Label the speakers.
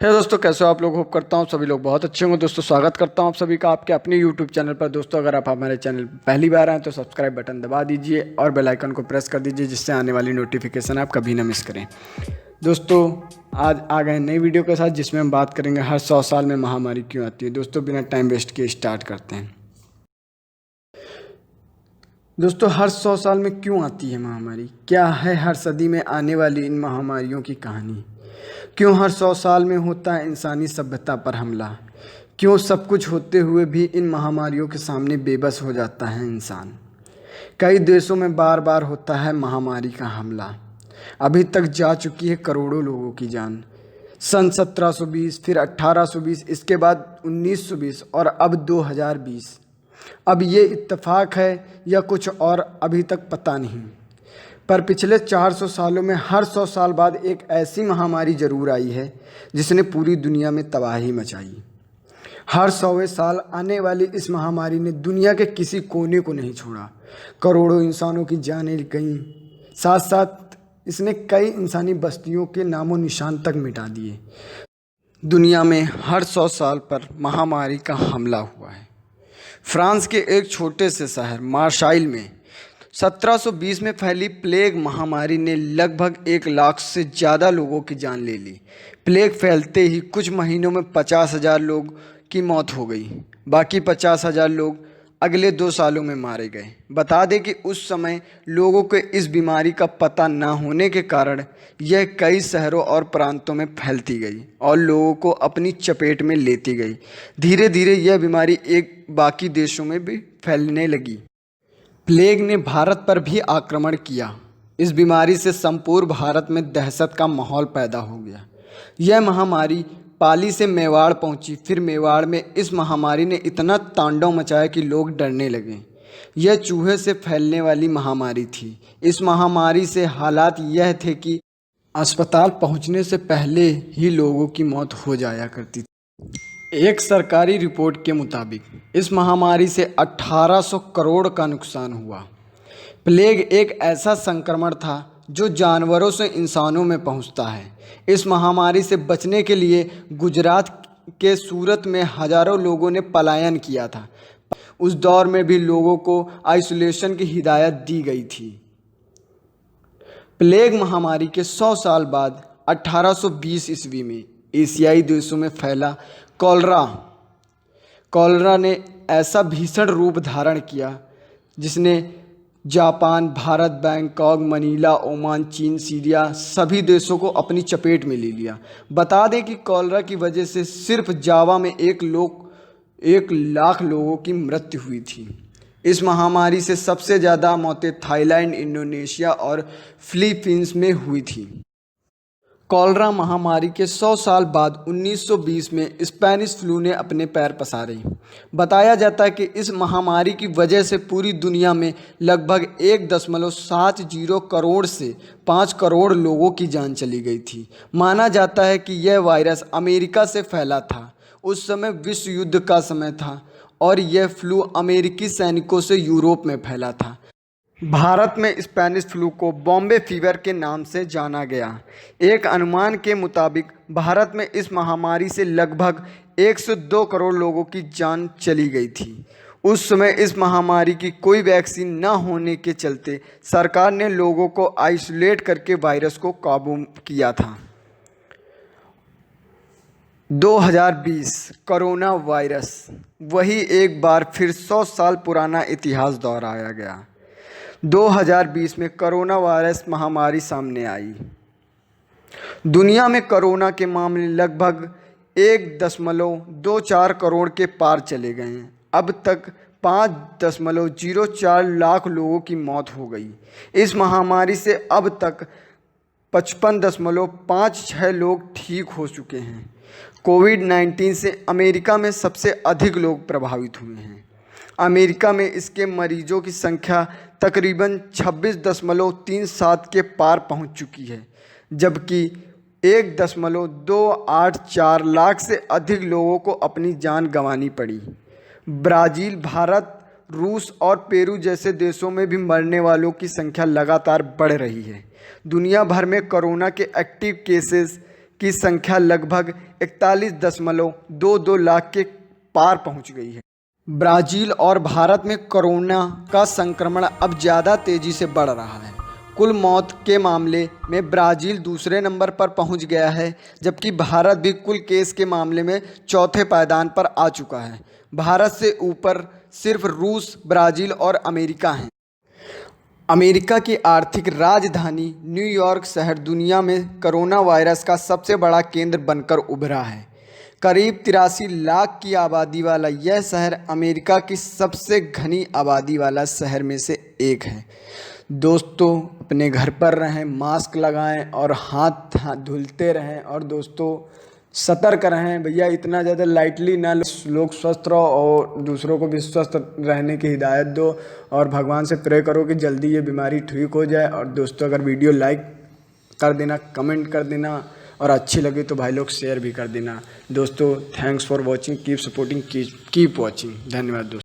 Speaker 1: हे दोस्तों, कैसे हो आप लोग। होप करता हूँ सभी लोग बहुत अच्छे होंगे। दोस्तों स्वागत करता हूँ आप सभी का आपके अपने यूट्यूब चैनल पर। दोस्तों अगर आप हमारे चैनल पर पहली बार आए तो सब्सक्राइब बटन दबा दीजिए और बेल आइकन को प्रेस कर दीजिए, जिससे आने वाली नोटिफिकेशन आप कभी ना मिस करें। दोस्तों आज आ गए नई वीडियो के साथ, जिसमें हम बात करेंगे हर 100 साल में महामारी क्यों आती है। दोस्तों बिना टाइम वेस्ट किए स्टार्ट करते हैं। दोस्तों हर 100 साल में क्यों आती है महामारी? क्या है हर सदी में आने वाली इन महामारियों की कहानी? क्यों हर 100 साल में होता है इंसानी सभ्यता पर हमला? क्यों सब कुछ होते हुए भी इन महामारियों के सामने बेबस हो जाता है इंसान? कई देशों में बार बार होता है महामारी का हमला। अभी तक जा चुकी है करोड़ों लोगों की जान। सन 1720, फिर 1820, इसके बाद 1920 और अब 2020। अब ये इत्तेफाक है या कुछ और अभी तक पता नहीं, पर पिछले 400 सालों में हर 100 साल बाद एक ऐसी महामारी जरूर आई है जिसने पूरी दुनिया में तबाही मचाई। हर 100वें साल आने वाली इस महामारी ने दुनिया के किसी कोने को नहीं छोड़ा। करोड़ों इंसानों की जानें गईं, साथ साथ इसने कई इंसानी बस्तियों के नामो निशान तक मिटा दिए। दुनिया में हर 100 साल पर महामारी का हमला हुआ है। फ्रांस के एक छोटे से शहर मार्साइल में 1720 में फैली प्लेग महामारी ने लगभग 1 लाख से ज़्यादा लोगों की जान ले ली। प्लेग फैलते ही कुछ महीनों में 50,000 लोग की मौत हो गई। बाकी 50,000 लोग अगले 2 सालों में मारे गए। बता दें कि उस समय लोगों को इस बीमारी का पता न होने के कारण यह कई शहरों और प्रांतों में फैलती गई और लोगों को अपनी चपेट में लेती गई। धीरे धीरे यह बीमारी एक बाकी देशों में भी फैलने लगी। प्लेग ने भारत पर भी आक्रमण किया। इस बीमारी से संपूर्ण भारत में दहशत का माहौल पैदा हो गया। यह महामारी पाली से मेवाड़ पहुंची। फिर मेवाड़ में इस महामारी ने इतना तांडव मचाया कि लोग डरने लगे। यह चूहे से फैलने वाली महामारी थी। इस महामारी से हालात यह थे कि अस्पताल पहुंचने से पहले ही लोगों की मौत हो जाया करती थी। एक सरकारी रिपोर्ट के मुताबिक इस महामारी से 1800 करोड़ का नुकसान हुआ। प्लेग एक ऐसा संक्रमण था जो जानवरों से इंसानों में पहुंचता है। इस महामारी से बचने के लिए गुजरात के सूरत में हजारों लोगों ने पलायन किया था। उस दौर में भी लोगों को आइसोलेशन की हिदायत दी गई थी। प्लेग महामारी के 100 साल बाद 1820 ईस्वी में एशियाई देशों में फैला कॉलरा ने ऐसा भीषण रूप धारण किया जिसने Japan, Bharat, Bangkok, Manila, Oman, चीन, सीरिया सभी देशों को अपनी चपेट में ले लिया। बता दें कि कॉलरा की वजह से सिर्फ जावा में 1 लाख लोगों की मृत्यु हुई थी। इस महामारी से सबसे ज़्यादा मौतें थाईलैंड, इंडोनेशिया और फिलीपींस में हुई थी। कॉलरा महामारी के 100 साल बाद 1920 में स्पेनिश फ्लू ने अपने पैर पसारे। बताया जाता है कि इस महामारी की वजह से पूरी दुनिया में लगभग 1.70 करोड़ से 5 करोड़ लोगों की जान चली गई थी। माना जाता है कि यह वायरस अमेरिका से फैला था। उस समय विश्व युद्ध का समय था और यह फ्लू अमेरिकी सैनिकों से यूरोप में फैला था। भारत में स्पेनिश फ्लू को बॉम्बे फीवर के नाम से जाना गया। एक अनुमान के मुताबिक भारत में इस महामारी से लगभग 102 करोड़ लोगों की जान चली गई थी। उस समय इस महामारी की कोई वैक्सीन न होने के चलते सरकार ने लोगों को आइसोलेट करके वायरस को काबू किया था। 2020 कोरोना वायरस, वही एक बार फिर 100 साल पुराना इतिहास दोहराया गया। 2020 में कोरोना वायरस महामारी सामने आई। दुनिया में कोरोना के मामले लगभग 1.24 करोड़ के पार चले गए हैं। अब तक 5.04 लाख लोगों की मौत हो गई। इस महामारी से अब तक 55.56 लोग ठीक हो चुके हैं। कोविड-19 से अमेरिका में सबसे अधिक लोग प्रभावित हुए हैं। अमेरिका में इसके मरीजों की संख्या तकरीबन 26.37 के पार पहुंच चुकी है, जबकि 1.284 लाख से अधिक लोगों को अपनी जान गंवानी पड़ी। ब्राज़ील, भारत, रूस और पेरू जैसे देशों में भी मरने वालों की संख्या लगातार बढ़ रही है। दुनिया भर में कोरोना के एक्टिव केसेस की संख्या लगभग 41.22 लाख के पार पहुंच गई है। ब्राज़ील और भारत में कोरोना का संक्रमण अब ज़्यादा तेज़ी से बढ़ रहा है। कुल मौत के मामले में ब्राज़ील दूसरे नंबर पर पहुंच गया है, जबकि भारत भी कुल केस के मामले में चौथे पायदान पर आ चुका है। भारत से ऊपर सिर्फ रूस, ब्राज़ील और अमेरिका हैं। अमेरिका की आर्थिक राजधानी न्यूयॉर्क शहर दुनिया में कोरोना वायरस का सबसे बड़ा केंद्र बनकर उभरा है। करीब 83 लाख की आबादी वाला यह शहर अमेरिका की सबसे घनी आबादी वाला शहर में से एक है। दोस्तों, अपने घर पर रहें, मास्क लगाएं और हाथ धुलते रहें और दोस्तों सतर्क रहें। भैया इतना ज़्यादा लाइटली ना लोग स्वस्थ रहो और दूसरों को भी स्वस्थ रहने की हिदायत दो और भगवान से प्रे करो कि जल्दी ये बीमारी ठीक हो जाए। और दोस्तों अगर वीडियो लाइक कर देना, कमेंट कर देना और अच्छी लगे तो भाई लोग शेयर भी कर देना। दोस्तों thanks for watching, keep supporting, keep watching. धन्यवाद दोस्तों।